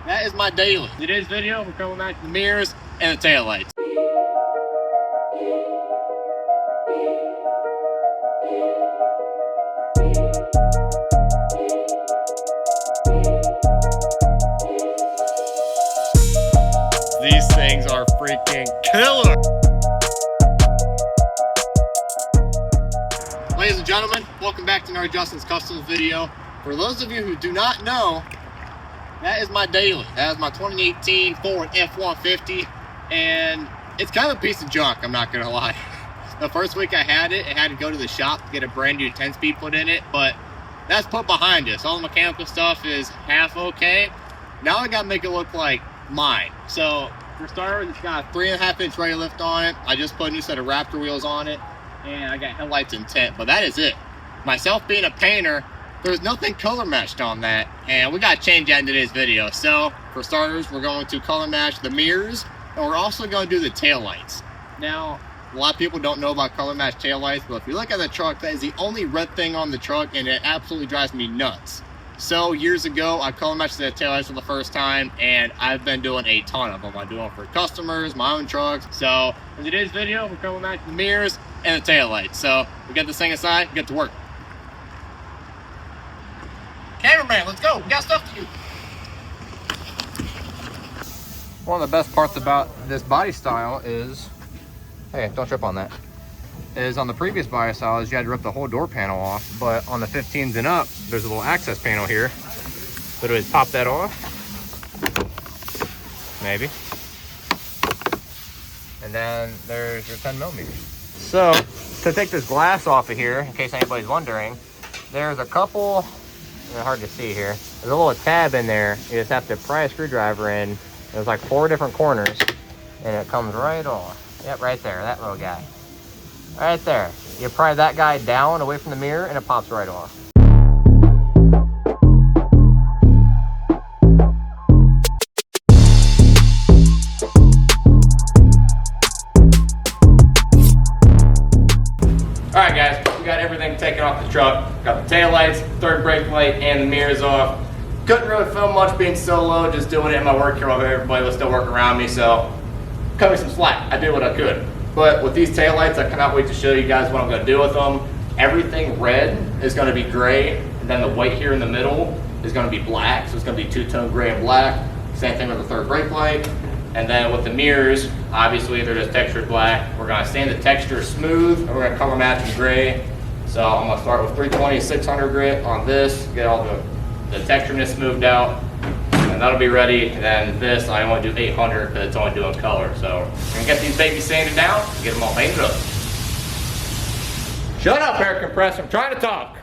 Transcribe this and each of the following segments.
That is my daily. Today's video, we're coming back to the mirrors and the taillights. These things are freaking killer. Ladies and gentlemen, welcome back to another Justin's Customs video. For those of you who do not know, that is my daily. That is my 2018 Ford F150, and it's kind of a piece of junk, I'm not gonna lie. The first week I had it had to go to the shop to get a brand new 10-speed put in it, but that's put behind us. All the mechanical stuff is half okay. Now I gotta make it look like mine. So for starters, it's got a 3.5-inch rear lift on it. I just put a new set of Raptor wheels on it, and I got headlights and tint, but that is it. Myself being a painter, there's nothing color matched on that, and we got to change that in today's video. So for starters, we're going to color match the mirrors, and we're also going to do the taillights. Now, a lot of people don't know about color match taillights, but if you look at the truck, that is the only red thing on the truck, and it absolutely drives me nuts. So years ago, I color matched the taillights for the first time, and I've been doing a ton of them. I do them for customers, my own trucks. So in today's video, we're color matching the mirrors and the taillights. So we get this thing aside, get to work. Cameraman, let's go. We got stuff to do. One of the best parts about this body style is, hey, don't trip on that, is on the previous body style is you had to rip the whole door panel off, but on the 15s and up, there's a little access panel here. Literally pop that off, maybe, and then there's your 10 millimeters. So to take this glass off of here, in case anybody's wondering, there's a couple, hard to see here, there's a little tab in there. You just have to pry a screwdriver in. There's like 4 different corners, and it comes right off. Yep, right there, that little guy. Right there. You pry that guy down away from the mirror, and it pops right off. Alright guys, we got everything taken off the truck. Got the taillights, third brake light, and the mirrors off. Couldn't really film much being solo, just doing it in my work here while everybody was still working around me, so cut me some slack. I did what I could. But with these taillights, I cannot wait to show you guys what I'm going to do with them. Everything red is going to be gray, and then the white here in the middle is going to be black, so it's going to be two-tone gray and black. Same thing with the third brake light. And then with the mirrors, obviously they're just textured black. We're going to sand the texture smooth, and we're going to color match them gray. So I'm going to start with 320 600 grit on this, get all the textureness smoothed out, and that'll be ready. And then this, I only do 800 because it's only doing color. So we're going to get these babies sanded down and get them all painted up. Shut up, air compressor, I'm trying to talk.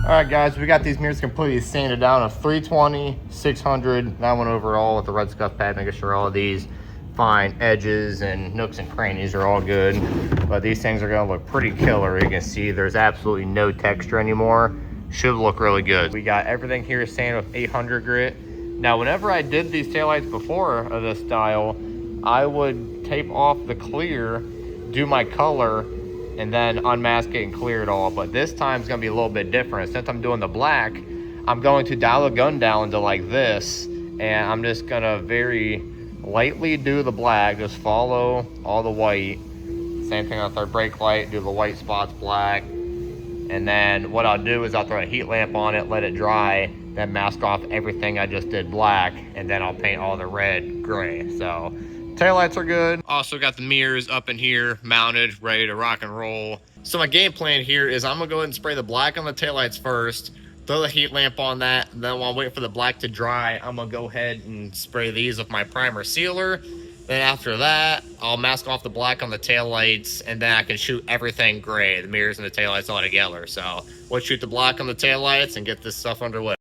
Alright guys, we got these mirrors completely sanded down of 320, 600. That one overall with the red scuff pad, making sure all of these fine edges and nooks and crannies are all good. But these things are gonna look pretty killer. You can see there's absolutely no texture anymore. Should look really good. We got everything here sanded with 800 grit. Now whenever I did these taillights before of this style, I would tape off the clear, do my color, and then unmask it and clear it all. But this time it's gonna be a little bit different. Since I'm doing the black, I'm going to dial the gun down to like this, and I'm just gonna very lightly do the black, just follow all the white. Same thing on the third brake light, do the white spots black. And then what I'll do is I'll throw a heat lamp on it, let it dry, then mask off everything I just did black, and then I'll paint all the red gray. So taillights are good. Also got the mirrors up in here, mounted, ready to rock and roll. So my game plan here is I'm gonna go ahead and spray the black on the taillights first, throw the heat lamp on that, and then while I'm waiting for the black to dry, I'm gonna go ahead and spray these with my primer sealer. Then after that, I'll mask off the black on the taillights, and then I can shoot everything gray, the mirrors and the taillights all together. So let's shoot the black on the taillights and get this stuff underway.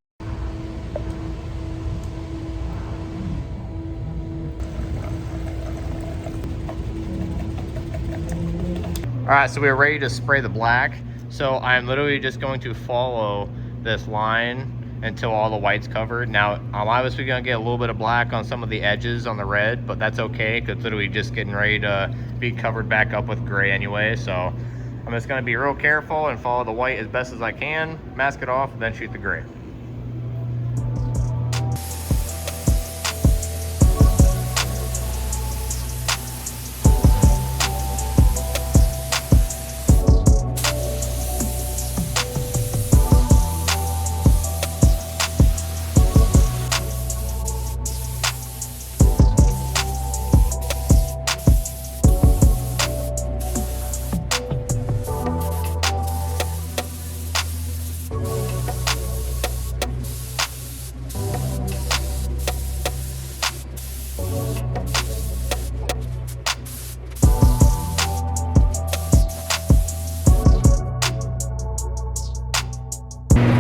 All right, so we're ready to spray the black. So I'm literally just going to follow this line until all the white's covered. Now, I'm obviously gonna get a little bit of black on some of the edges on the red, but that's okay, because literally just getting ready to be covered back up with gray anyway. So I'm just gonna be real careful and follow the white as best as I can, mask it off, and then shoot the gray.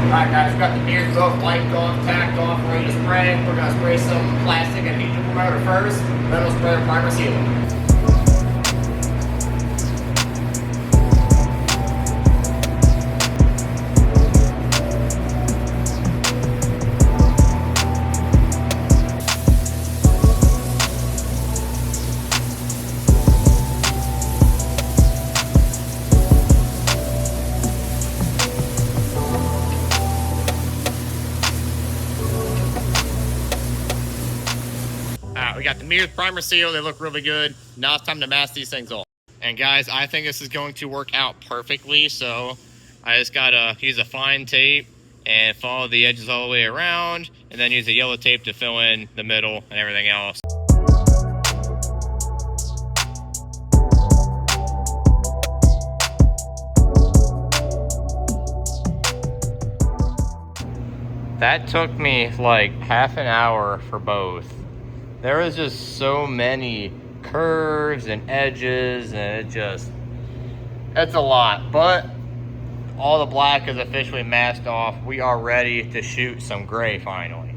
Alright guys, we got the mirrors both wiped off, tacked off, ready to spray. We're going to spray some plastic and heat promoter first, then we'll spray our primer sealer. We got the mirrors primer seal, they look really good. Now it's time to mask these things off. And guys, I think this is going to work out perfectly, so I just gotta use a fine tape and follow the edges all the way around, and then use a yellow tape to fill in the middle and everything else. That took me like half an hour for both. There was just so many curves and edges, and it's a lot, but all the black is officially masked off. We are ready to shoot some gray finally.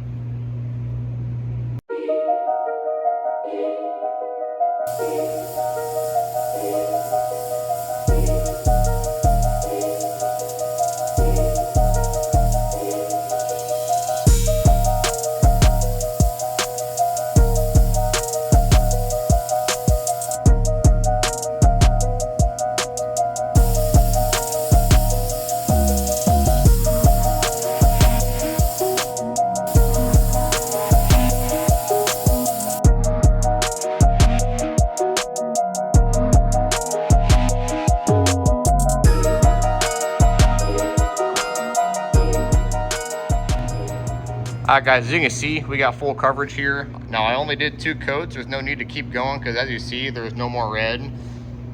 Alright guys, as you can see, we got full coverage here. Now I only did 2 coats. There's no need to keep going because as you see, there's no more red.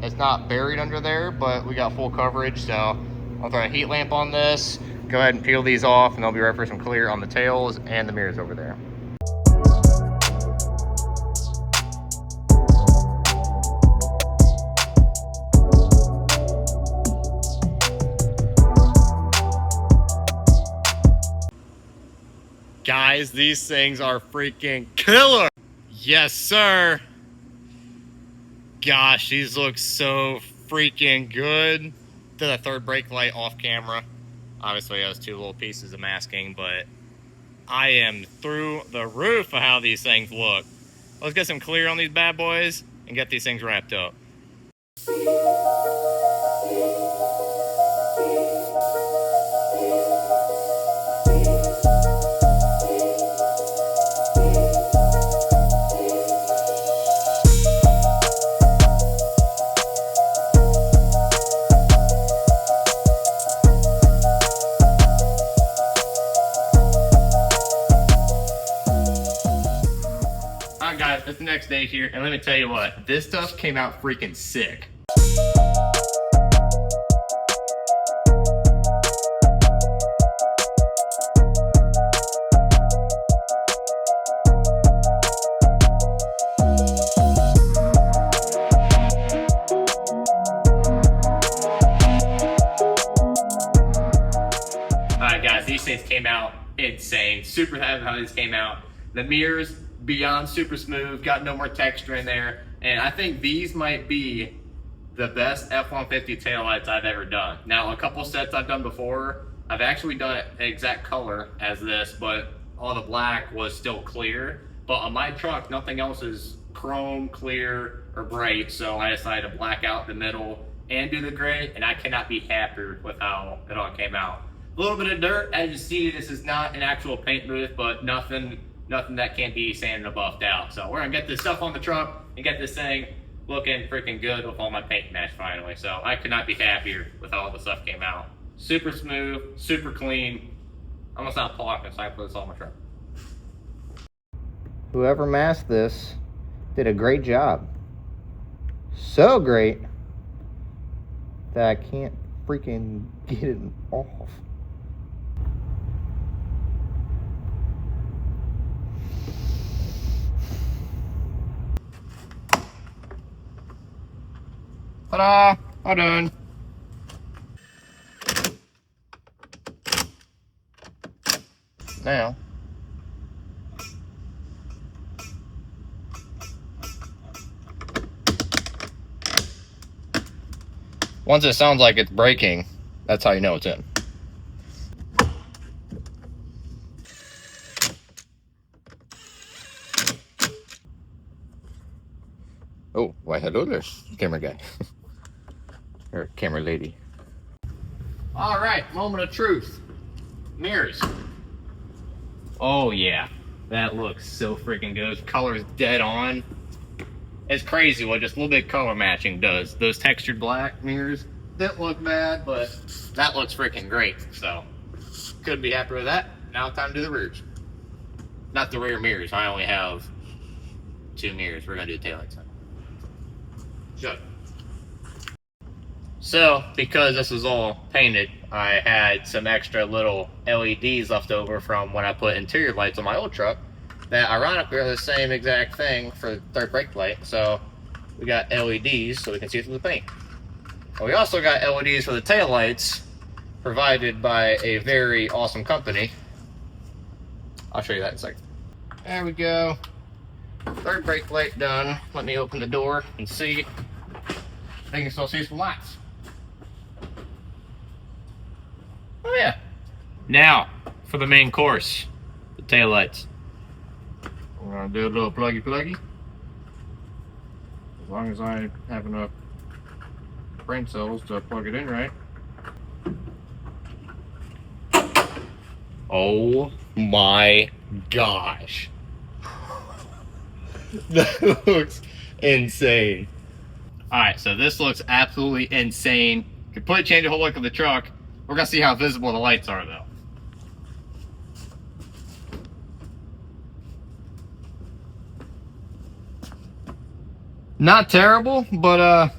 It's not buried under there, but we got full coverage. So I'll throw a heat lamp on this, go ahead and peel these off, and they'll be ready for some clear on the tails and the mirrors over there. Guys, these things are freaking killer. Yes, sir. Gosh, these look so freaking good. Did a third brake light off camera. Obviously, those 2 little pieces of masking, but I am through the roof of how these things look. Let's get some clear on these bad boys and get these things wrapped up. Alright guys, it's the next day here, and let me tell you what, this stuff came out freaking sick. Alright guys, these things came out insane. Super happy how these came out. The mirrors, beyond super smooth, got no more texture in there, and I think these might be the best F-150 taillights I've ever done. Now, a couple sets I've done before, I've actually done it exact color as this, but all the black was still clear. But on my truck, nothing else is chrome, clear, or bright, so I decided to black out the middle and do the gray, and I cannot be happier with how it all came out. A little bit of dirt, as you see, this is not an actual paint booth, but nothing that can't be sanded and buffed out. So we're gonna get this stuff on the truck and get this thing looking freaking good with all my paint match finally. So I could not be happier with how all the stuff came out. Super smooth, super clean. Almost not talking, so I put this on my truck. Whoever masked this did a great job. So great that I can't freaking get it off. Ta-da! All done. Now, once it sounds like it's breaking, that's how you know it's in. Oh, why hello there, camera guy. Or camera lady. All right, moment of truth. Mirrors. Oh yeah, that looks so freaking good. Color's dead on. It's crazy what just a little bit of color matching does. Those textured black mirrors didn't look bad, but that looks freaking great. So, could be happy with that. Now time to do the rears. Not the rear mirrors. I only have 2 mirrors. We're gonna do the taillights now. Shut. So, because this is all painted, I had some extra little LEDs left over from when I put interior lights on my old truck that ironically are the same exact thing for the third brake light. So we got LEDs so we can see through the paint. And we also got LEDs for the taillights provided by a very awesome company. I'll show you that in a second. There we go. Third brake light done. Let me open the door and see. I can still see some lights. Oh yeah. Now, for the main course, the taillights. We're gonna do a little pluggy. As long as I have enough brain cells to plug it in right. Oh my gosh. That looks insane. Alright, so this looks absolutely insane. Completely change the whole look of the truck. We're gonna see how visible the lights are though. Not terrible, but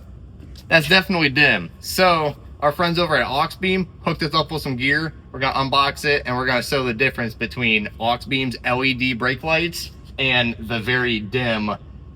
that's definitely dim. So our friends over at Auxbeam hooked us up with some gear. We're gonna unbox it and we're gonna show the difference between Auxbeam's LED brake lights and the very dim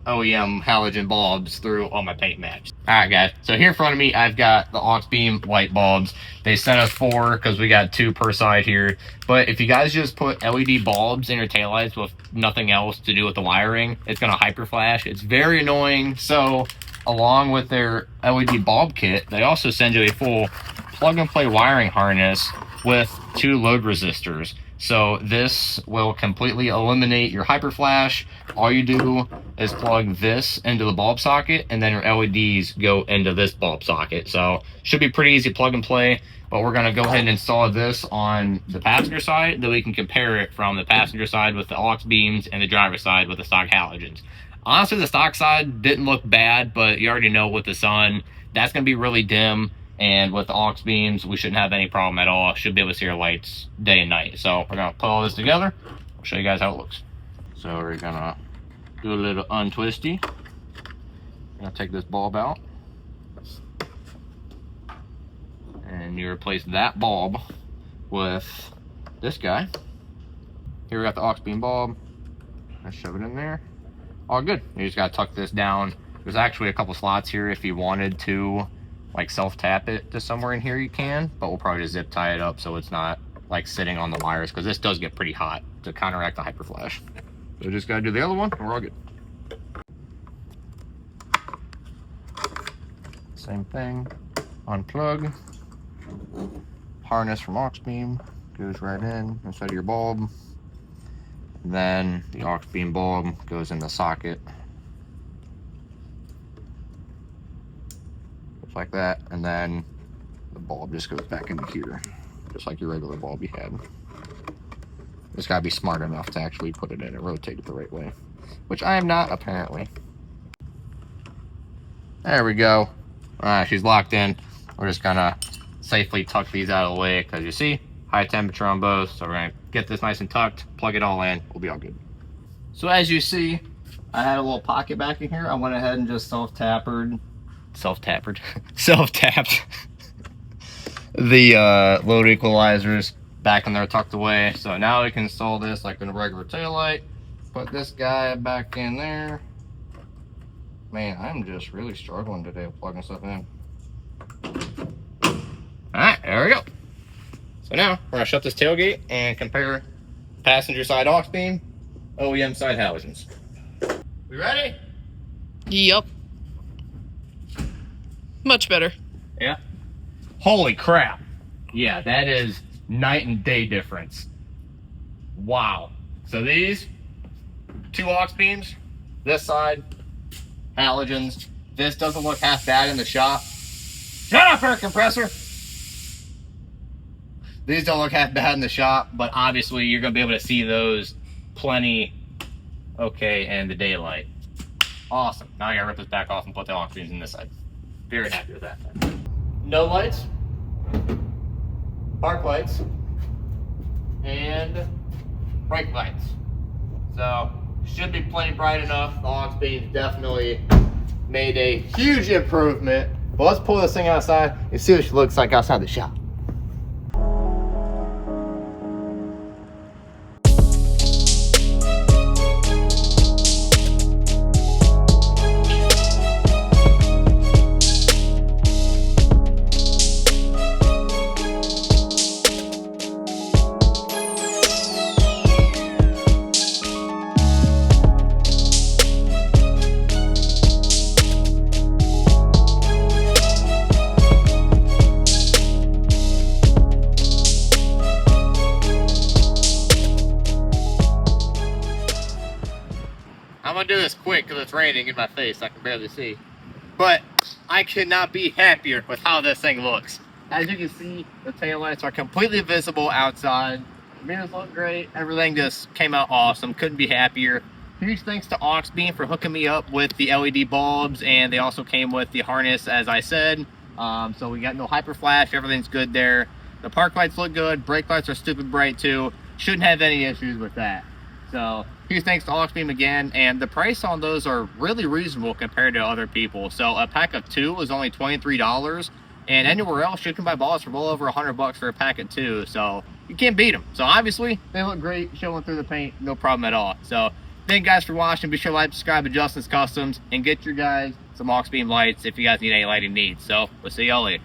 OEM halogen bulbs through all my paint match. All right, guys. So here in front of me, I've got the Auxbeam light bulbs. They sent us 4 because we got 2 per side here. But if you guys just put LED bulbs in your taillights with nothing else to do with the wiring, it's gonna hyper flash. It's very annoying. So along with their LED bulb kit, they also send you a full plug and play wiring harness with 2 load resistors. So this will completely eliminate your hyper flash. All you do is plug this into the bulb socket and then your LEDs go into this bulb socket. So should be pretty easy plug and play, but we're gonna go ahead and install this on the passenger side, then we can compare it from the passenger side with the aux beams and the driver side with the stock halogens. Honestly, the stock side didn't look bad, but you already know with the sun, that's gonna be really dim. And with the aux beams, we shouldn't have any problem at all. Should be able to see our lights day and night. So we're gonna put all this together. I'll show you guys how it looks. So we're gonna do a little untwisty. I'm gonna take this bulb out. And you replace that bulb with this guy. Here we got the aux beam bulb. Let's shove it in there. All good. You just gotta tuck this down. There's actually a couple slots here if you wanted to like self tap it to somewhere in here, you can, but we'll probably just zip tie it up so it's not like sitting on the wires, because this does get pretty hot to counteract the hyper flash. So just gotta do the other one and we're all good. Same thing, unplug, harness from aux beam goes right in inside of your bulb. And then the aux beam bulb goes in the socket. Just like that. And then the bulb just goes back into here. Just like your regular bulb you had. Just gotta be smart enough to actually put it in and rotate it the right way. Which I am not, apparently. There we go. Alright, she's locked in. We're just gonna safely tuck these out of the way, because you see, high temperature on both. So we're gonna get this nice and tucked, plug it all in, we'll be all good. So as you see, I had a little pocket back in here. I went ahead and just self-tapped the load equalizers back in there tucked away. So now we can install this like in a regular taillight. Put this guy back in there. Man, I'm just really struggling today with plugging stuff in. Alright, there we go. So now we're gonna shut this tailgate and compare passenger side aux beam, OEM side halogens. We ready? Yep. Much better. Yeah. Holy crap. Yeah, that is night and day difference. Wow. So these two aux beams, this side, halogens. This doesn't look half bad in the shop. Shut up, air compressor! These don't look half bad in the shop, but obviously you're going to be able to see those plenty okay in the daylight. Awesome. Now I got to rip this back off and put the aux beams in this side. Very happy with that. No lights, park lights, and brake lights. So should be plenty bright enough. The aux beams definitely made a huge improvement. But let's pull this thing outside and see what she looks like outside the shop. I'm gonna do this quick because it's raining in my face. I can barely see. But I could not be happier with how this thing looks. As you can see, the taillights are completely visible outside. The mirrors look great. Everything just came out awesome. Couldn't be happier. Huge thanks to aux beam for hooking me up with the LED bulbs, and they also came with the harness, as I said. So we got no hyper flash. Everything's good there. The park lights look good. Brake lights are stupid bright too. Shouldn't have any issues with that. So huge thanks to aux beam again, and the price on those are really reasonable compared to other people. So a pack of 2 was only $23, and anywhere else you can buy balls for well over $100 for a pack of 2. So you can't beat them. So obviously they look great showing through the paint, no problem at all. So thank you guys for watching. Be sure to like, subscribe to Justin's Customs, and get your guys some aux beam lights if you guys need any lighting needs. So we'll see y'all later.